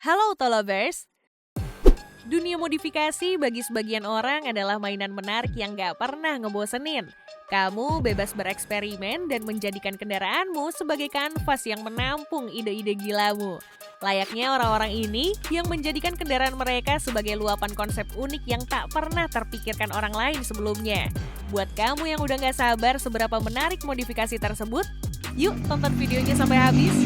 Halo Autolovers, dunia modifikasi bagi sebagian orang adalah mainan menarik yang gak pernah ngebosenin. Kamu bebas bereksperimen dan menjadikan kendaraanmu sebagai kanvas yang menampung ide-ide gilamu. Layaknya orang-orang ini yang menjadikan kendaraan mereka sebagai luapan konsep unik yang tak pernah terpikirkan orang lain sebelumnya. Buat kamu yang udah gak sabar seberapa menarik modifikasi tersebut, yuk tonton videonya sampai habis.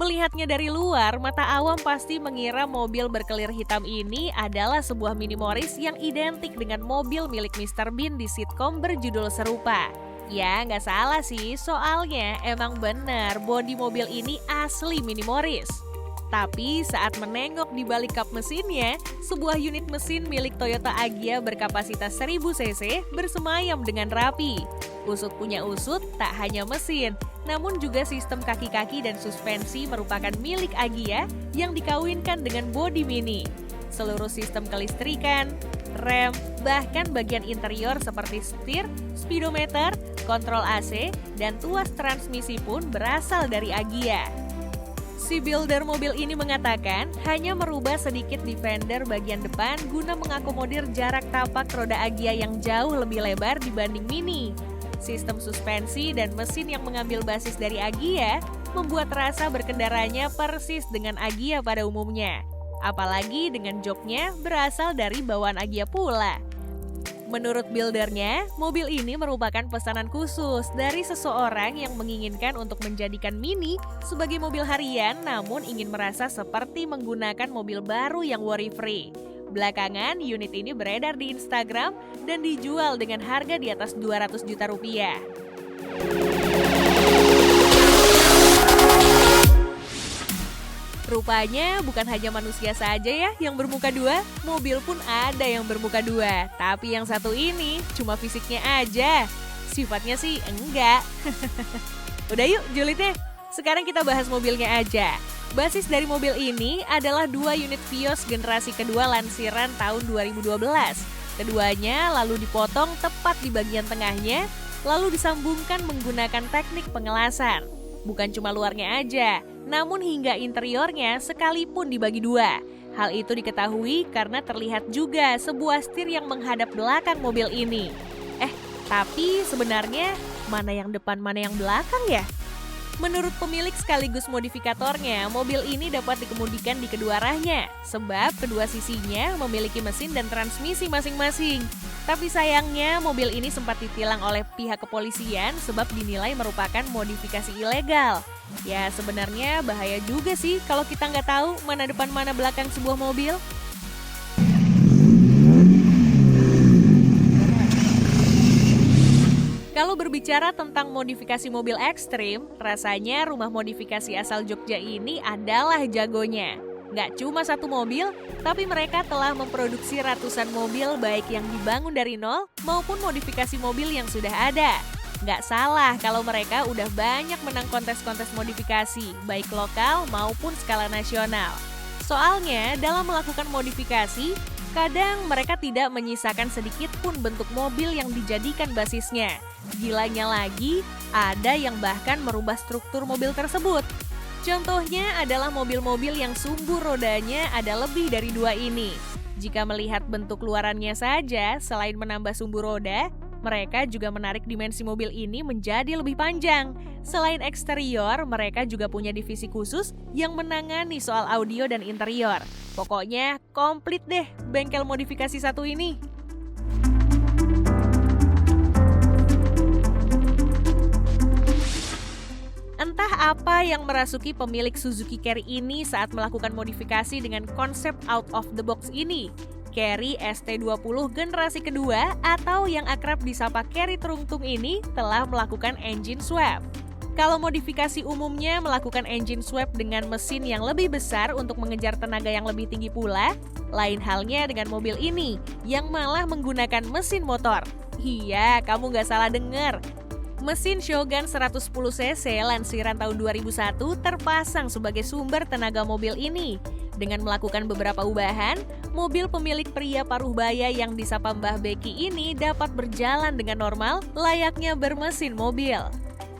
Melihatnya dari luar, mata awam pasti mengira mobil berkelir hitam ini adalah sebuah minimoris yang identik dengan mobil milik Mr. Bean di sitkom berjudul serupa. Ya, nggak salah sih, soalnya emang bener bodi mobil ini asli minimoris. Tapi saat menengok di balik kap mesinnya, sebuah unit mesin milik Toyota Agya berkapasitas 1000 cc bersemayam dengan rapi. Usut punya usut, tak hanya mesin, namun juga sistem kaki-kaki dan suspensi merupakan milik Agya yang dikawinkan dengan bodi Mini. Seluruh sistem kelistrikan, rem, bahkan bagian interior seperti setir, speedometer, kontrol AC, dan tuas transmisi pun berasal dari Agya. Si builder mobil ini mengatakan hanya merubah sedikit di fender bagian depan guna mengakomodir jarak tapak roda Agya yang jauh lebih lebar dibanding Mini. Sistem suspensi dan mesin yang mengambil basis dari Agya membuat rasa berkendaranya persis dengan Agya pada umumnya. Apalagi dengan joknya berasal dari bawaan Agya pula. Menurut buildernya, mobil ini merupakan pesanan khusus dari seseorang yang menginginkan untuk menjadikan Mini sebagai mobil harian namun ingin merasa seperti menggunakan mobil baru yang worry-free. Belakangan, unit ini beredar di Instagram dan dijual dengan harga di atas 200 juta rupiah. Rupanya bukan hanya manusia saja ya yang bermuka dua, mobil pun ada yang bermuka dua. Tapi yang satu ini cuma fisiknya aja, sifatnya sih enggak. Udah yuk julidnya, sekarang kita bahas mobilnya aja. Basis dari mobil ini adalah 2 unit Vios generasi kedua lansiran tahun 2012. Keduanya lalu dipotong tepat di bagian tengahnya, lalu disambungkan menggunakan teknik pengelasan. Bukan cuma luarnya aja, namun hingga interiornya sekalipun dibagi 2. Hal itu diketahui karena terlihat juga sebuah setir yang menghadap belakang mobil ini. Tapi sebenarnya mana yang depan mana yang belakang ya? Menurut pemilik sekaligus modifikatornya, mobil ini dapat dikemudikan di kedua arahnya, sebab kedua sisinya memiliki mesin dan transmisi masing-masing. Tapi sayangnya mobil ini sempat ditilang oleh pihak kepolisian sebab dinilai merupakan modifikasi ilegal. Ya sebenarnya bahaya juga sih kalau kita nggak tahu mana depan mana belakang sebuah mobil. Kalau berbicara tentang modifikasi mobil ekstrim, rasanya rumah modifikasi asal Jogja ini adalah jagonya. Nggak cuma satu mobil, tapi mereka telah memproduksi ratusan mobil baik yang dibangun dari nol maupun modifikasi mobil yang sudah ada. Nggak salah kalau mereka udah banyak menang kontes-kontes modifikasi, baik lokal maupun skala nasional. Soalnya dalam melakukan modifikasi, kadang mereka tidak menyisakan sedikit pun bentuk mobil yang dijadikan basisnya. Gilanya lagi, ada yang bahkan merubah struktur mobil tersebut. Contohnya adalah mobil-mobil yang sumbu rodanya ada lebih dari 2 ini. Jika melihat bentuk luarannya saja, selain menambah sumbu roda, mereka juga menarik dimensi mobil ini menjadi lebih panjang. Selain eksterior, mereka juga punya divisi khusus yang menangani soal audio dan interior. Pokoknya komplit deh bengkel modifikasi satu ini. Entah apa yang merasuki pemilik Suzuki Carry ini saat melakukan modifikasi dengan konsep out of the box ini. Carry ST20 generasi kedua atau yang akrab disapa Carry Terungtung ini telah melakukan engine swap. Kalau modifikasi umumnya melakukan engine swap dengan mesin yang lebih besar untuk mengejar tenaga yang lebih tinggi pula, lain halnya dengan mobil ini yang malah menggunakan mesin motor. Iya, kamu nggak salah dengar. Mesin Shogun 110 cc lansiran tahun 2001 terpasang sebagai sumber tenaga mobil ini. Dengan melakukan beberapa ubahan, mobil pemilik pria paruh baya yang disapa Mbah Beki ini dapat berjalan dengan normal layaknya bermesin mobil.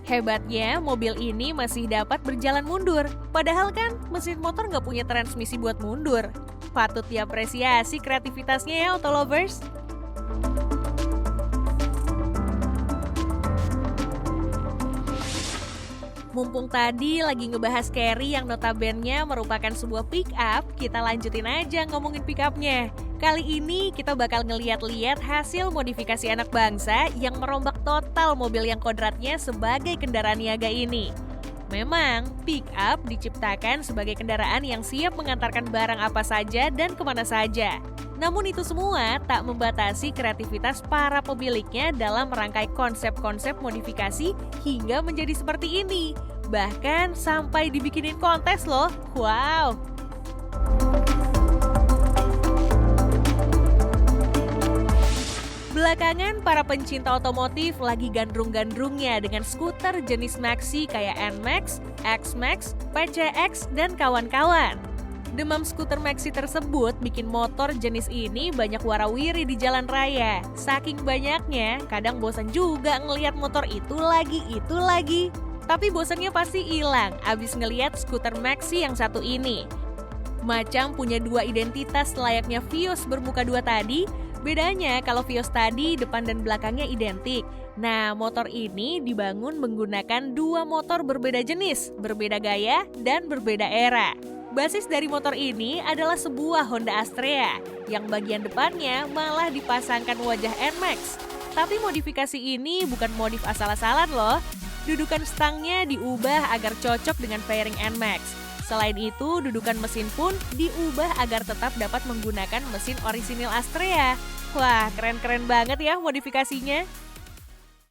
Hebatnya, mobil ini masih dapat berjalan mundur. Padahal kan mesin motor nggak punya transmisi buat mundur. Patut diapresiasi kreativitasnya ya, Autolovers. Mumpung tadi lagi ngebahas Carry yang notabene merupakan sebuah pick up, kita lanjutin aja ngomongin pick up-nya. Kali ini kita bakal ngeliat-liat hasil modifikasi anak bangsa yang merombak total mobil yang kodratnya sebagai kendaraan niaga ini. Memang, pick up diciptakan sebagai kendaraan yang siap mengantarkan barang apa saja dan kemana saja. Namun itu semua tak membatasi kreativitas para pemiliknya dalam merangkai konsep-konsep modifikasi hingga menjadi seperti ini. Bahkan sampai dibikinin kontes loh, wow! Belakangan, para pencinta otomotif lagi gandrung-gandrungnya dengan skuter jenis maxi kayak NMAX, X-Max, PCX, dan kawan-kawan. Demam skuter maxi tersebut bikin motor jenis ini banyak warawiri di jalan raya. Saking banyaknya, kadang bosan juga ngelihat motor itu lagi. Tapi bosannya pasti hilang abis ngelihat skuter maxi yang satu ini. Macam punya dua identitas layaknya Vios bermuka dua tadi. Bedanya kalau Vios tadi depan dan belakangnya identik. Nah, motor ini dibangun menggunakan dua motor berbeda jenis, berbeda gaya, dan berbeda era. Basis dari motor ini adalah sebuah Honda Astrea, yang bagian depannya malah dipasangkan wajah NMAX. Tapi modifikasi ini bukan modif asal-asalan loh. Dudukan stangnya diubah agar cocok dengan fairing NMAX. Selain itu, dudukan mesin pun diubah agar tetap dapat menggunakan mesin orisinil Astrea. Wah, keren-keren banget ya modifikasinya.